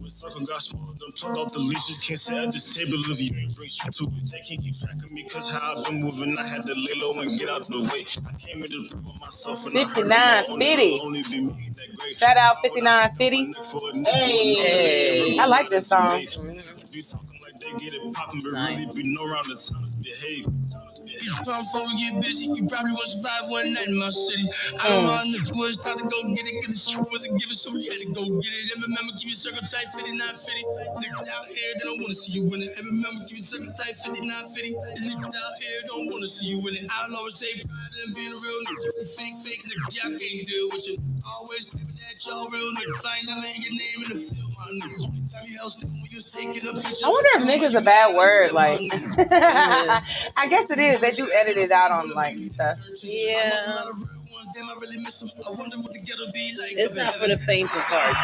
Got small, done plucked off the leashes. Can't sit at this table if you ain't bring shit to it. They can't keep track of me cause how I've been moving. I had to lay low and get out the way. I came here to prove myself and 5950. Shout out 5950. Hey. I like this song. They get it poppin', but really be no round the time to behave. If I'm phone get busy, you probably won't survive one night in my city. I don't know how niggas was taught to go get it, cause the shit wasn't given, so we had to go get it. And remember, keep your circle tight, 5950. Niggas out here, they don't wanna see you win it. And remember, keep your circle tight, 5950. These niggas out here don't wanna see you win it. I'll always take pride in being a real nigga. Fake niggas, y'all can't deal with you. Always claiming that y'all real niggas. I ain't never hear your name in the field, my niggas. I wonder if nigga's a bad word. Like, I guess it is. They do edit it out on like stuff. Yeah. It's not for the faint of heart.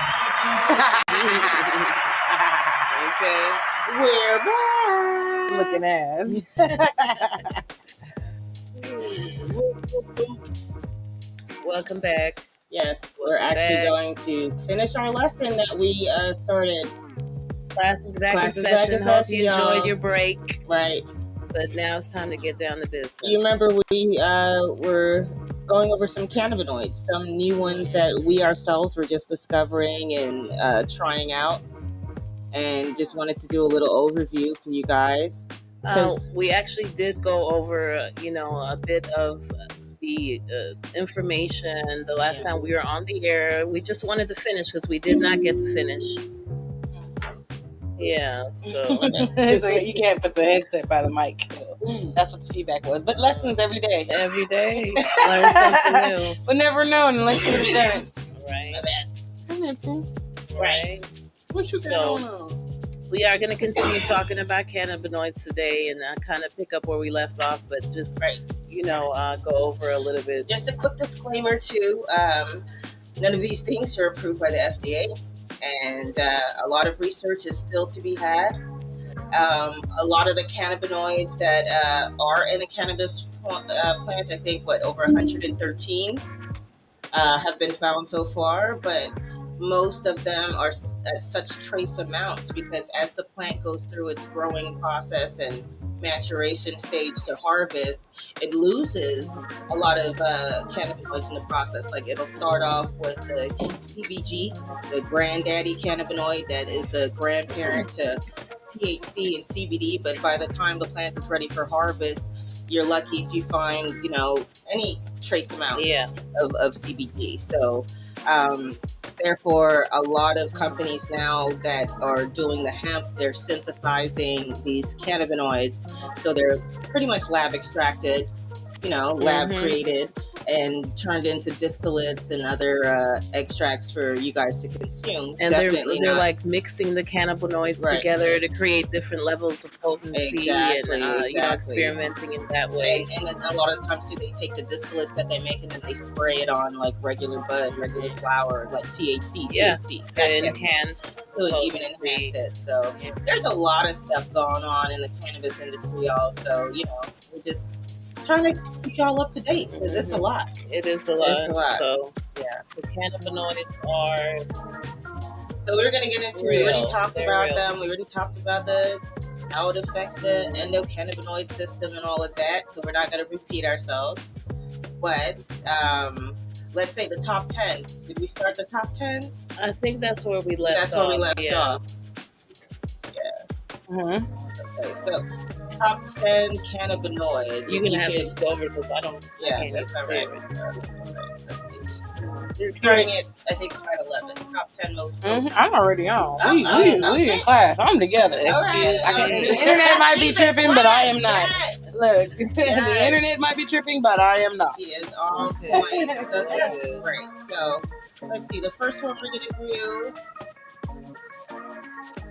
Okay. We're back. Looking ass. Welcome back. Yes, we're actually going to finish our lesson that we started. Class is back in session. Hope you enjoyed your break. Right. But now it's time to get down to business. You remember we were going over some cannabinoids, some new ones that we ourselves were just discovering and trying out, and just wanted to do a little overview for you guys. We actually did go over, a bit of the information the last time we were on the air. We just wanted to finish because we did not get to finish. Yeah, so you can't put the headset by the mic. That's what the feedback was. But lessons every day. Every day, learn something new. We'll never know unless you would have done it. Right. Right. What you going on? We are going to continue talking about cannabinoids today and kind of pick up where we left off, but just go over a little bit. Just a quick disclaimer too. None of these things are approved by the FDA. And a lot of research is still to be had. A lot of the cannabinoids that are in a cannabis plant, I think, over 113 have been found so far, but most of them are at such trace amounts because as the plant goes through its growing process and maturation stage to harvest, it loses a lot of cannabinoids in the process. Like it'll start off with the CBG, the granddaddy cannabinoid that is the grandparent to THC and CBD, but by the time the plant is ready for harvest, you're lucky if you find, any trace amount of CBG. So therefore, a lot of companies now that are doing the hemp, they're synthesizing these cannabinoids. So they're pretty much lab extracted, lab created and turned into distillates and other extracts for you guys to consume. And they're like mixing the cannabinoids together to create different levels of potency and experimenting in that way. And a lot of times too, they take the distillates that they make and then they spray it on like regular bud, regular flower, like THC. To enhance even enhance it. So there's a lot of stuff going on in the cannabis industry, y'all. So we're just trying to keep y'all up to date because it's a lot. It is a lot. So the cannabinoids are. So we're gonna get into. We already talked about them. We already talked about how it affects the endocannabinoid system and all of that. So we're not gonna repeat ourselves. But let's say the top 10. Did we start the top 10? I think that's where we left off. That's where we left off. Yeah. Mm-hmm. Okay, so top 10 cannabinoids. You're going to have to go over because I don't. Yeah, that's all right. Let's see. Starting at, I think, slide 11. Top 10 most. I'm already on. We in class. I'm together. The internet might be tripping, but I am not. Look, the internet might be tripping, but I am not. She is on point. So that's great. So let's see. The first one we're going to do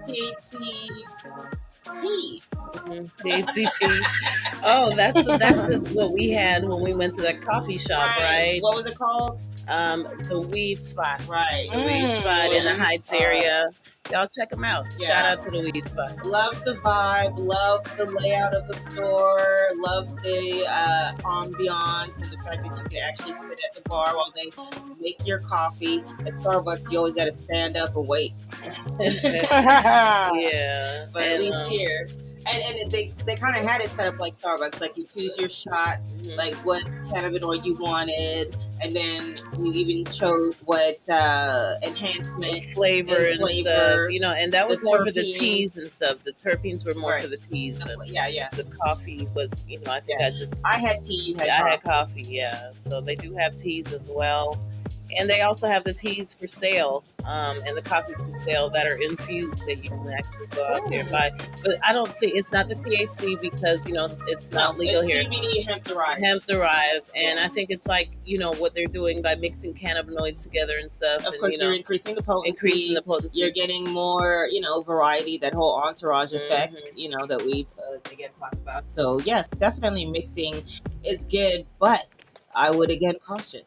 THCP. THCP. Oh, that's what we had when we went to that coffee shop, right? What was it called? The weed spot. Right. The weed spot in the Heights area. Y'all check them out. Yeah. Shout out to the Weed Spot. Love the vibe, love the layout of the store, love the ambiance and the fact that you can actually sit at the bar while they make your coffee. At Starbucks, you always got to stand up and wait. Yeah. But at least here, and they kind of had it set up like Starbucks. Like you choose your shot, like what cannabinoid you wanted, and then you even chose what enhancement, flavor and stuff. You know, and that was more for the terpenes. teas and stuff. The terpenes were more Right. for the teas. And Yeah. the coffee was, you know, I think I had tea. You had I coffee. had coffee. Yeah. So they do have teas as well. And they also have the teas for sale, and the coffees for sale that are infused that you can actually go out there and buy. But I don't think it's not the THC because, you know, it's not legal here. CBD hemp derived. Hemp derived, and I think it's like, you know, what they're doing by mixing cannabinoids together and stuff. Of and, course, you know, you're increasing the potency. You're getting more, you know, variety. That whole entourage effect, you know, that we've again talked about. So yes, definitely mixing is good, but I would again caution.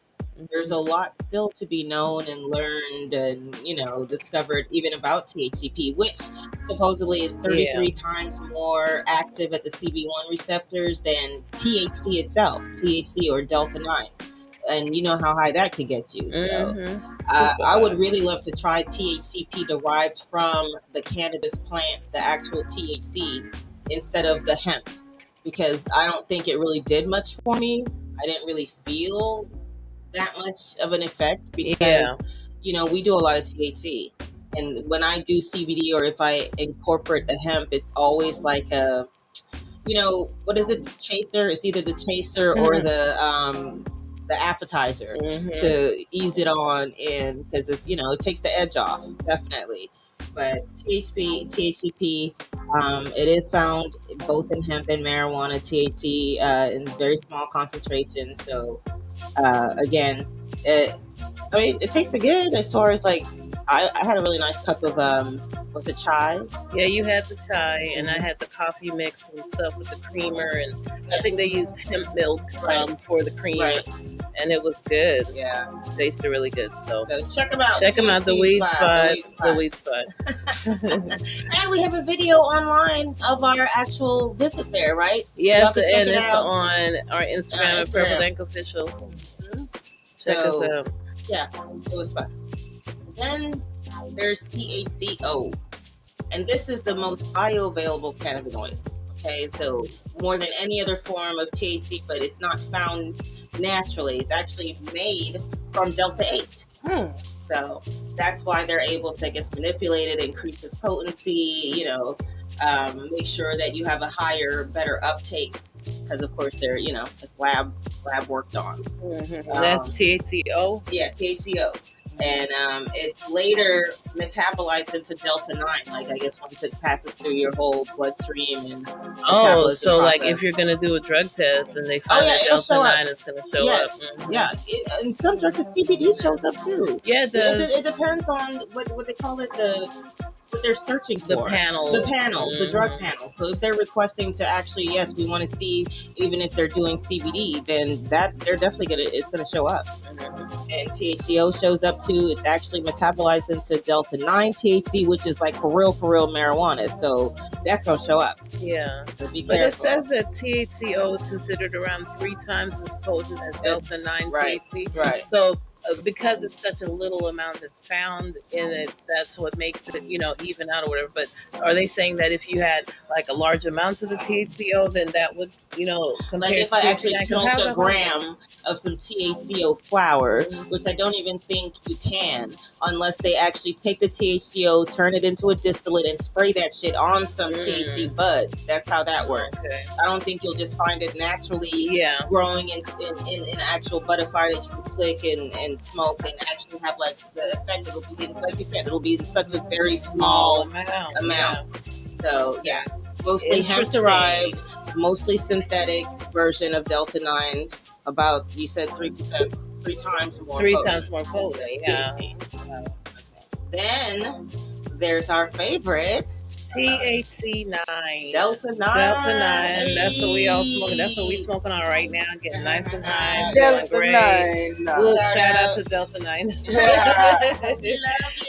There's a lot still to be known and learned and, you know, discovered even about THCP, which supposedly is 33 times more active at the CB1 receptors than THC itself, THC or Delta 9. And you know how high that can get you. So I would really love to try THCP derived from the cannabis plant, the actual THC, instead of the hemp, because I don't think it really did much for me. I didn't really feel that much of an effect because you know, we do a lot of THC, and when I do CBD or if I incorporate the hemp, it's always like a, you know, what is it, the chaser? It's either the chaser or the appetizer to ease it on in, because it's, you know, it takes the edge off, definitely. But THCP, it is found both in hemp and marijuana, THC, in very small concentrations. So again, it tasted good as far as like, I had a really nice cup of was it chai? Yeah, you had the chai, and I had the coffee mix and stuff with the creamer, and I think they used hemp milk for the cream, and it was good. Yeah, it tasted really good. So check them out. Check them out. The Weed Spot. The Weed Spot. And we have a video online of our actual visit there, right? Yes, and it's on our Instagram at Purple Dank Official. Check us out. Yeah, it was fun. Then there's THCO, and this is the most bioavailable cannabinoid. Okay, so more than any other form of THC, but it's not found naturally. It's actually made from Delta 8. So that's why they're able to, I guess, manipulate it, increase its potency, you know, make sure that you have a higher, better uptake, because of course they're, you know, it's lab worked on. That's THCO? Yeah, THCO. And it's later metabolized into Delta 9, like I guess once it passes through your whole bloodstream. And so like if you're going to do a drug test and they find that Delta 9, it's going to show up. Yeah, and some drug test CBD shows up too. Yeah, it does. It depends on what they call it, what they're searching for. The drug panel. So if they're requesting to actually, yes, we want to see, even if they're doing CBD, then that they're definitely it's gonna show up. And THCO shows up too. It's actually metabolized into Delta 9 THC, which is like for real marijuana. So that's gonna show up. Yeah. So be but careful. it says that THCO is considered around 3 times as potent as Delta 9 THC. Right. So because it's such a little amount that's found in it, that's what makes it, you know, even out or whatever. But are they saying that if you had like a large amount of the THCO, then that would, you know, like if I actually smoked a gram of some THCO flower, which I don't even think you can, unless they actually take the THCO, turn it into a distillate, and spray that shit on some THC bud. That's how that works. Okay. I don't think you'll just find it naturally growing in actual butterfly that you can click and smoke and actually have like the effect. It'll be, like you said, it'll be in such a very small amount. So yeah, mostly hemp derived, mostly synthetic version of Delta 9. About, you said 3%, 3 times more. 3 times more potent. Yeah. Okay. Then there's our favorite. THC 9. Delta 9. That's what we all smoking. That's what we smoking on right now. Getting nice and high. Delta 9. Shout out to Delta 9. We love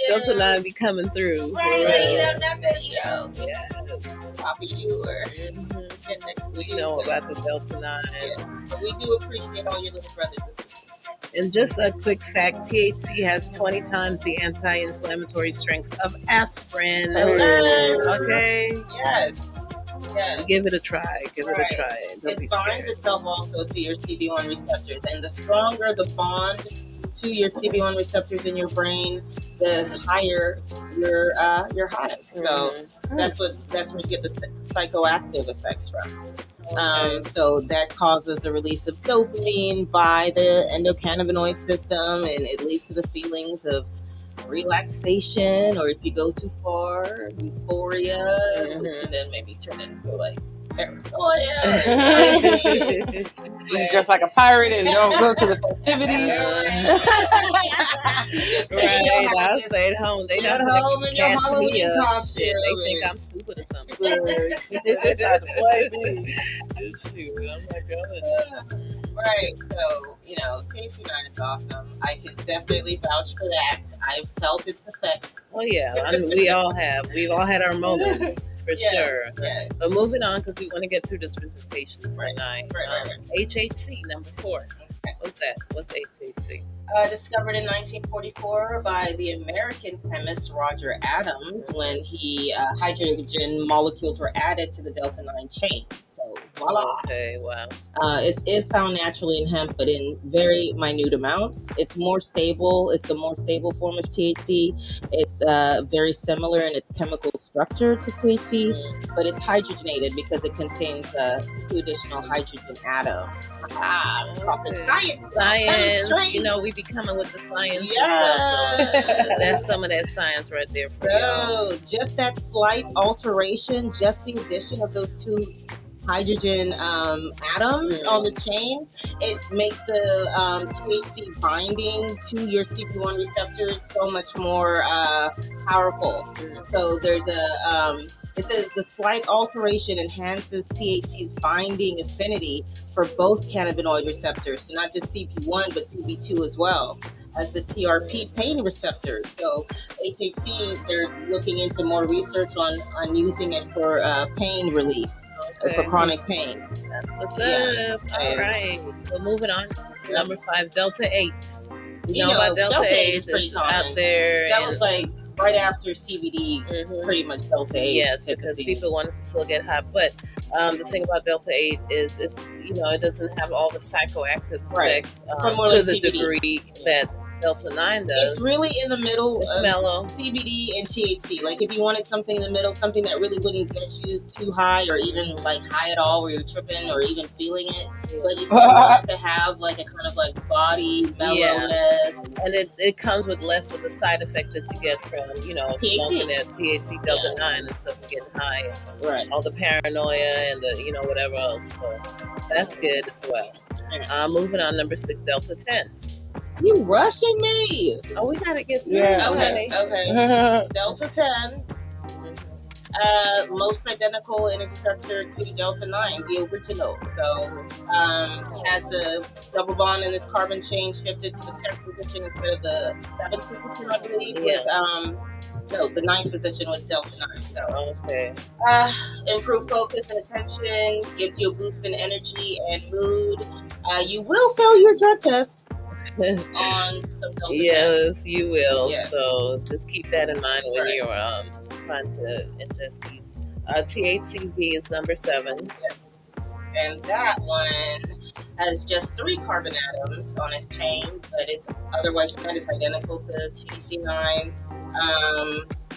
Delta 9 be coming through. Right, like, nothing, Yes. copy you or get next to We you. know about the Delta 9. Yes, but we do appreciate all your little brothers and sisters. And just a quick fact, THC has 20 times the anti-inflammatory strength of aspirin. Okay? Yes. Give it a try. Give it a try. Don't be It binds scared. itself also to your CB1 receptors. And the stronger the bond to your CB1 receptors in your brain, the higher your high. So that's where you get the psychoactive effects from. So that causes the release of dopamine by the endocannabinoid system, and it leads to the feelings of relaxation, or if you go too far, euphoria, which can then maybe turn into like paranoia. Just like a pirate and don't go to the festivities. Right, I'll stay at home. They at don't home in your catch Halloween me up. costume. They think I'm stupid or something. They tried to play me. Shoot, I'm not going. Right, so THC9 is awesome. I can definitely vouch for that. I've felt its effects. Oh yeah, we all have. We've all had our moments for sure. Yes. But moving on, because we want to get through this presentation tonight. Right. HHC number 4. What's that? What's HHC? Discovered in 1944 by the American chemist Roger Adams when hydrogen molecules were added to the Delta 9 chain. So voila. Okay, wow. It is found naturally in hemp, but in very minute amounts. It's more stable. It's the more stable form of THC. It's very similar in its chemical structure to THC, but it's hydrogenated because it contains 2 additional hydrogen atoms. I'm talking science. Chemistry. We be coming with the science. Yeah. So that's some of that science right there for y'all. So just that slight alteration, just the addition of those 2 hydrogen atoms on the chain, it makes the THC binding to your CB1 receptors so much more powerful. So there's it says the slight alteration enhances THC's binding affinity for both cannabinoid receptors, so not just CB1 but CB2 as well as the TRP pain receptors. So HHC, they're looking into more research on using it for pain relief. For chronic pain. That's what's up. All right. So moving on to number 5, Delta 8. You know about Delta 8 is pretty common out there. That was like right after CBD, pretty much Delta 8. Yes, because people want to still get high. But the thing about Delta 8 is it doesn't have all the psychoactive effects to the CBD. Degree that Delta 9 does. It's really in the middle of mellow. CBD and THC. Like if you wanted something in the middle, something that really wouldn't get you too high or even like high at all where you're tripping or even feeling it, but you still want to have like a kind of like body mellowness. And it comes with less of the side effect that you get from, THC. smoking that THC Delta 9 and stuff and getting high. Right. All the paranoia and the, whatever else. So that's good as well. Moving on, number 6, Delta 10. You rushing me? Oh, we gotta get through. Yeah. Okay. Delta 10, most identical in its structure to Delta 9, the original. So, it has the double bond in this carbon chain shifted to the 10th position instead of the 7th position, I believe. With the 9th position with Delta 9. So, improved focus and attention, gives you a boost in energy and mood. You will fail your drug test. On some Delta 10. Yes, you will. Yes. So just keep that in mind when you're trying to ingest these. THCV is number 7. Yes. And that one has just 3 carbon atoms on its chain, but it's otherwise not as identical to THC9.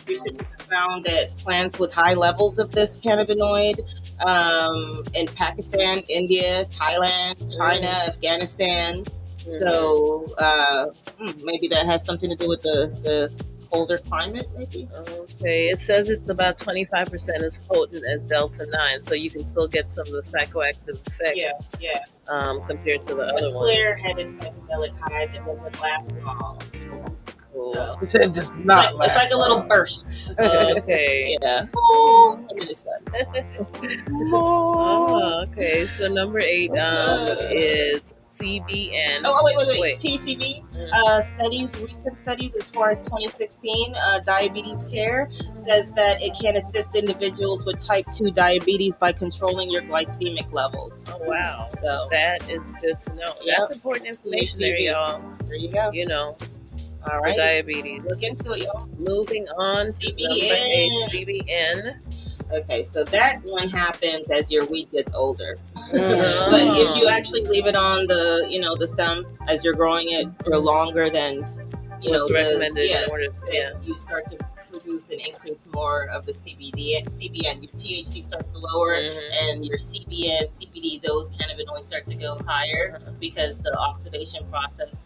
Researchers found that plants with high levels of this cannabinoid in Pakistan, India, Thailand, China, Afghanistan. So maybe that has something to do with the colder climate, maybe? Okay, it says it's about 25% as potent as Delta 9, so you can still get some of the psychoactive effects compared to the other one. A clear-headed psychedelic high that doesn't last long. Cool. Ooh. So it does not It's last. like a little long. burst. Okay. Yeah. And then it's done. Oh, okay. So number 8 is CBN. Oh, wait. TCB recent studies as far as 2016, diabetes care says that it can assist individuals with type 2 diabetes by controlling your glycemic levels. Oh, wow. So That is good to know. Yep. That's important information there, TCB. y'all. There you go. You know, All for right. diabetes. Look into it, y'all. Moving on to number 8, CBN. Okay, so that one happens as your weed gets older. Oh. But if you actually leave it on the stem as you're growing it for longer than What's recommended yes, in order, yeah. you start to produce and increase more of the CBN. Your THC starts to lower, and your CBN, CBD, those cannabinoids start to go higher because the oxidation process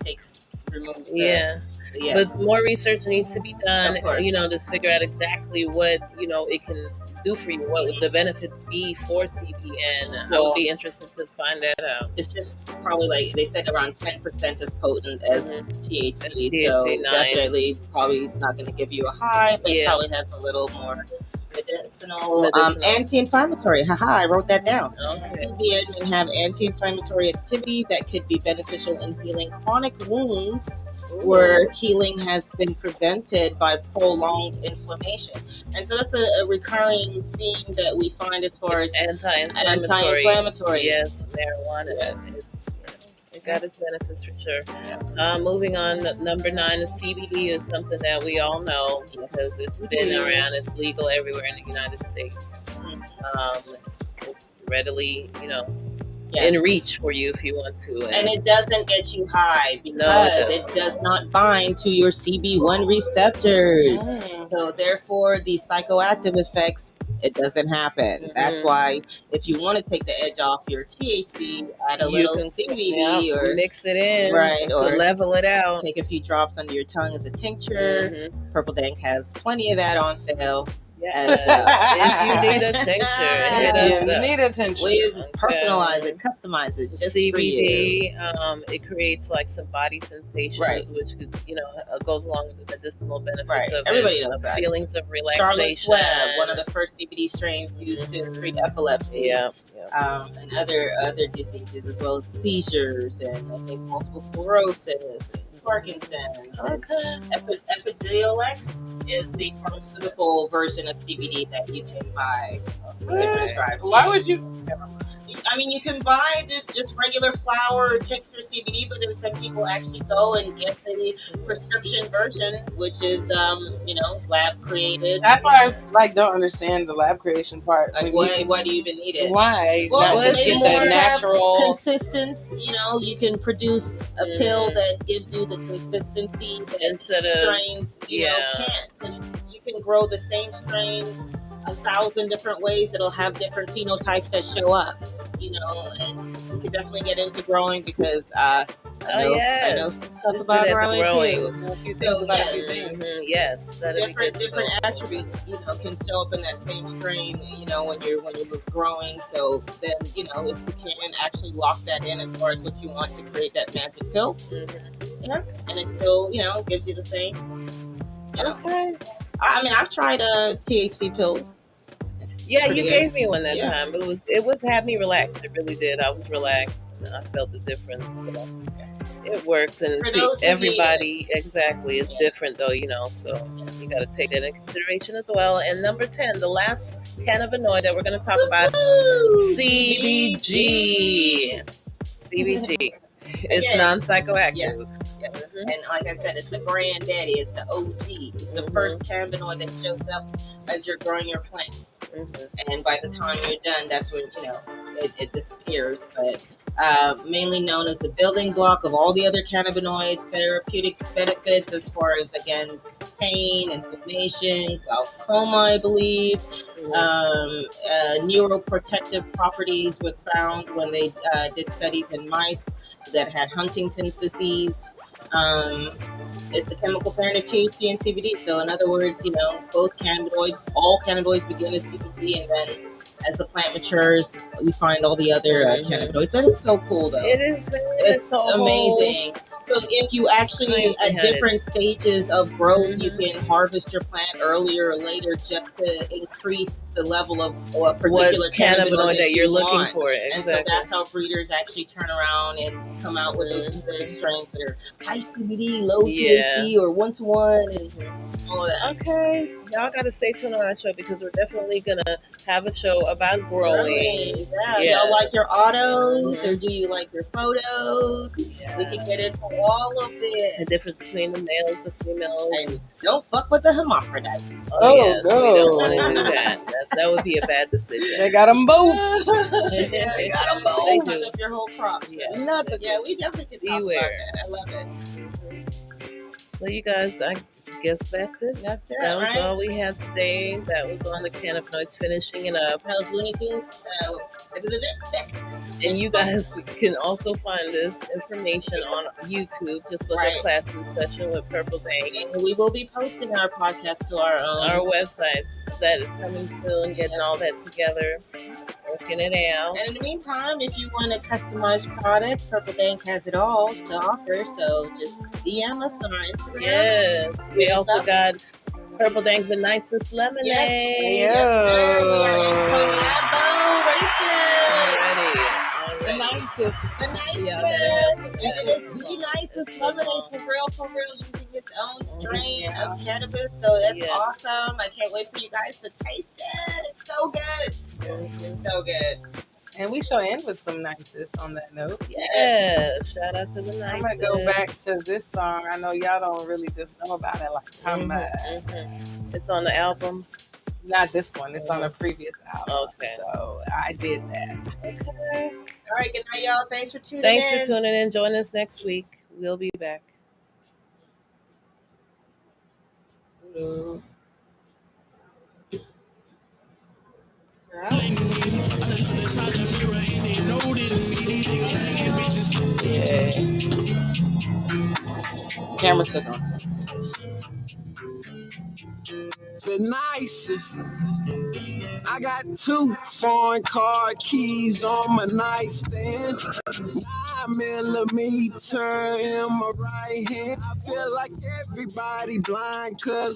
removes the. Yeah. But more research needs to be done, Of course. to figure out exactly what, it can do for you. What would the benefits be for CBN? I would be interested to find that out. It's just probably like they said around 10% as potent as THC. So THC 9. definitely probably not going to give you a high, but it probably has a little more medicinal. Anti-inflammatory. Haha, I wrote that down. Okay. CBN may have anti-inflammatory activity that could be beneficial in healing chronic wounds where healing has been prevented by prolonged inflammation. And so that's a recurring theme that we find as far as anti-inflammatory. Yes, marijuana. Yes. It got its benefits for sure. Moving on, number 9 is CBD is something that we all know because it's been around. It's legal everywhere in the United States. It's readily, in reach for you if you want to. And it doesn't get you high because it does not bind to your CB1 receptors. So therefore, the psychoactive effects, it doesn't happen. That's why if you want to take the edge off your THC, add a little CBD or mix it in, or level it out. Take a few drops under your tongue as a tincture. Purple Dank has plenty of that on sale. Yes. If you need a tincture, need a tincture. We personalize it, customize it just CBD, for you. It creates like some body sensations, which could, goes along with the medicinal benefits of everybody knows that. Feelings of relaxation. Charlotte's Web, one of the first CBD strains used to treat epilepsy. And other diseases as well as seizures and I think multiple sclerosis and Parkinson's. Epidiolex is the pharmaceutical version of CBD that you can buy. Prescribed. Why would you? I mean, you can buy the just regular flower tincture CBD, but then some people actually go and get the prescription version, which is, lab created. That's why I don't understand the lab creation part. Like, why do you even need it? Why? Well, not just get the natural consistent. You can produce a pill that gives you the consistency that instead of strains, can't, because you can grow the same strain 1,000 different ways. It'll have different phenotypes that show up, and you can definitely get into growing because I know some stuff about growing too. Yes, different attributes, can show up in that same strain, when you're growing. So then, if you can actually lock that in as far as what you want to create that magic pill, and it still, gives you the same. Okay. I mean, I've tried THC pills. Yeah, you gave me one that time. It had me relaxed. It really did. I was relaxed and I felt the difference. So it works, and everybody exactly is different though, so you got to take that into consideration as well. And number 10, the last cannabinoid that we're going to talk about, CBG. CBG. It's non-psychoactive. Yes. And like I said, it's the granddaddy, it's the OG, it's the first cannabinoid that shows up as you're growing your plant. And by the time you're done, that's when it disappears. But mainly known as the building block of all the other cannabinoids, therapeutic benefits as far as, again, pain, inflammation, glaucoma, I believe. Neuroprotective properties was found when they did studies in mice that had Huntington's disease. It's the chemical parent of THC and CBD. So in other words, both cannabinoids, all cannabinoids begin as CBD, and then as the plant matures, we find all the other cannabinoids. That is so cool, though. It is. It's so amazing. So if you actually Science at behind it. different stages of growth, you Mhm. can harvest your plant earlier or later just to increase the level of a What particular cannabinoid that you're you looking want. for? And so Exactly. that's how breeders actually turn around and come out with those specific Mhm. strains that are high CBD, low Yeah. THC, or 1-to-1, and all of that. Okay, y'all got to stay tuned on our show because we're definitely gonna have a show about growing. Yeah. Yes. Y'all like your autos, or Mhm. do you like your photos? Yeah. We can get into all of The it. difference between the males, the females. And don't fuck with the hermaphrodites. Oh yes, no. we don't want to do that. That would be a bad decision. They got them both. They got 'em both. They fuck up your whole crop. So. Yeah. Nothing. Yeah, we definitely can talk Beware. about that. I love it. Well, you guys, I guess that's it. That's it, That was right? all we had today. That was on the cannabinoids, finishing it up. That was Looney Tunes. And you guys can also find this information on YouTube. Just look Right. at Class in Session with Purple Dank. And we will be posting our podcast to our Our websites that is coming soon, getting all that together, working it out. And in the meantime, if you want a customized product, Purple Dank has it all to offer. So just DM us on our Instagram. Yes, we Hit us also up. got Purple Dank, the nicest lemonade. Yes, sir. We are in collaboration. Already. The nicest. The Yeah, nicest. that And it is the is nicest lemonade for real, using its own strain Yeah. of cannabis. So that's Yeah. awesome. I can't wait for you guys to taste it. It's so good. It's so good. And we shall end with some nicest on that note. Yes. Shout out to the nicest. I'm gonna go back to this song. I know y'all don't really just know about it like talking about. It's on the album. Not this one. It's on a previous album. Okay. So I did that. Okay. All right. Good night, y'all. Thanks for tuning Thanks in. for tuning in. Join us next week. We'll be back. Yeah. Camera still on. The nicest. I got 2 foreign car keys on my nightstand. 9mm in my right hand. I feel like everybody blind 'cause